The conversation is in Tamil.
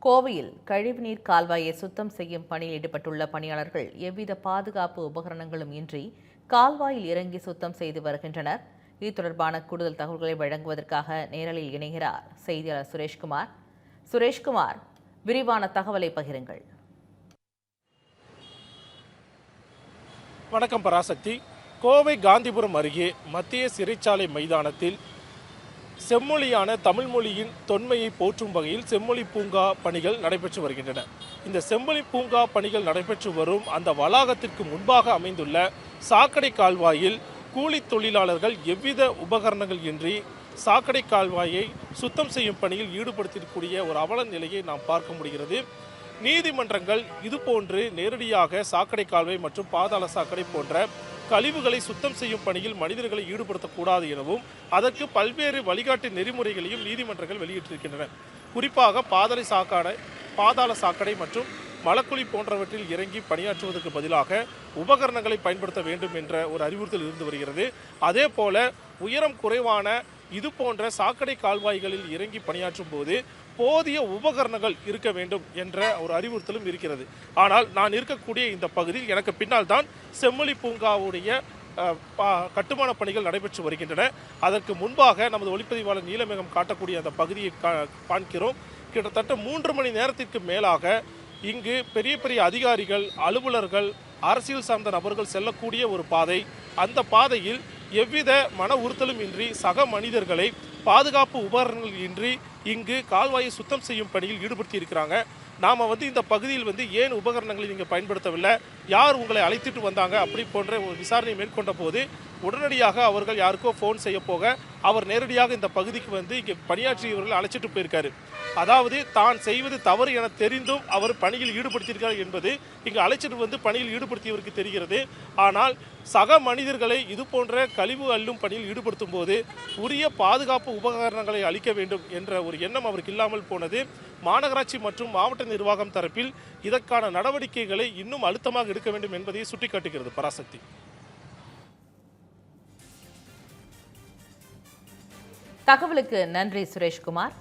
கோவையில் கழிவுநீர் கால்வாயை சுத்தம் செய்யும் பணியில் ஈடுபட்டுள்ள பணியாளர்கள் எவ்வித பாதுகாப்பு உபகரணங்களும் இன்றி கால்வாயில் இறங்கி சுத்தம் செய்து வருகின்றனர். இது தொடர்பான கூடுதல் தகவல்களை வழங்குவதற்காக நேரலில் இணைகிறார் செய்தியாளர் சுரேஷ்குமார். சுரேஷ்குமார், விரிவான தகவலை பகிருங்கள். வணக்கம் பராசக்தி. கோவை காந்திபுரம் அருகே மத்திய சிறைச்சாலை மைதானத்தில் செம்மொழியான தமிழ் மொழியின் தொன்மையை போற்றும் வகையில் செம்மொழி பூங்கா பணிகள் நடைபெற்று வருகின்றன. இந்த செம்மொழி பூங்கா பணிகள் நடைபெற்று வரும் அந்த வளாகத்திற்கு முன்பாக அமைந்துள்ள சாக்கடை கால்வாயில் கூலி தொழிலாளர்கள் எவ்வித உபகரணங்கள் இன்றி சாக்கடை கால்வாயை சுத்தம் செய்யும் பணியில் ஈடுபடுத்தக்கூடிய ஒரு அவல நிலையை நாம் பார்க்க முடிகிறது. நீதிமன்றங்கள் இதுபோன்று நேரடியாக சாக்கடை கால்வாய் மற்றும் பாதாள சாக்கடை போன்ற கழிவுகளை சுத்தம் செய்யும் பணியில் மனிதர்களை ஈடுபடுத்தக்கூடாது எனவும் அதற்கு பல்வேறு வழிகாட்டு நெறிமுறைகளையும் நீதிமன்றங்கள் வெளியிட்டிருக்கின்றன. குறிப்பாக பாதாள சாக்கடை மற்றும் மலக்குழி போன்றவற்றில் இறங்கி பணியாற்றுவதற்கு பதிலாக உபகரணங்களை பயன்படுத்த வேண்டும் என்ற ஒரு அறிவுறுத்தல் இருந்து வருகிறது. அதே போல உயரம் குறைவான இது போன்ற சாக்கடை கால்வாய்களில் இறங்கி பணியாற்றும் போது போதிய உபகரணங்கள் இருக்க வேண்டும் என்ற ஒரு அறிவுறுத்தலும் இருக்கிறது. ஆனால் நான் இருக்கக்கூடிய இந்த பகுதியில் எனக்கு பின்னால் தான் செம்மொழி பூங்காவுடைய கட்டுமான பணிகள் நடைபெற்று வருகின்றன. அதற்கு முன்பாக நமது ஒளிப்பதிவாளர் நீலமேகம் காட்டக்கூடிய அந்த பகுதியை பார்க்கிறோம். கிட்டத்தட்ட 3 மணி நேரத்திற்கு மேலாக இங்கு பெரிய பெரிய அதிகாரிகள், அலுவலர்கள், அரசியல் சார்ந்த நபர்கள் செல்லக்கூடிய ஒரு பாதை. அந்த பாதையில் எவ்வித மன உறுத்தலும் இன்றி சக மனிதர்களை பாதுகாப்பு உபகரணங்கள் இன்றி இங்கு கால்வாயை சுத்தம் செய்யும் பணியில் ஈடுபடுத்தி இருக்கிறாங்க. நாம் இந்த பகுதியில் ஏன் உபகரணங்களை நீங்கள் பயன்படுத்தவில்லை, யார் உங்களை அழைத்துட்டு வந்தாங்க அப்படி போன்ற ஒரு விசாரணை மேற்கொண்ட போது உடனடியாக அவர்கள் யாருக்கோ ஃபோன் செய்ய போக அவர் நேரடியாக இந்த பகுதிக்கு இங்கே பணியாற்றியவர்கள் அழைச்சிட்டு போயிருக்காரு. அதாவது தான் செய்வது தவறு என தெரிந்தும் அவர் பணியில் ஈடுபடுத்தியிருக்கார் என்பது இங்கு அழைச்சிட்டு பணியில் ஈடுபடுத்தியவருக்கு தெரிகிறது. ஆனால் சக மனிதர்களை இது போன்ற கழிவு அள்ளும் பணியில் ஈடுபடுத்தும் போது உரிய பாதுகாப்பு உபகரணங்களை அளிக்க வேண்டும் என்ற ஒரு எண்ணம் அவருக்கு இல்லாமல் போனது. மாநகராட்சி மற்றும் மாவட்ட நிர்வாகம் தரப்பில் இதற்கான நடவடிக்கைகளை இன்னும் அழுத்தமாக எடுக்க வேண்டும் என்பதை சுட்டிக்காட்டுகிறது. பராசக்தி, தகவலுக்கு நன்றி சுரேஷ்குமார்.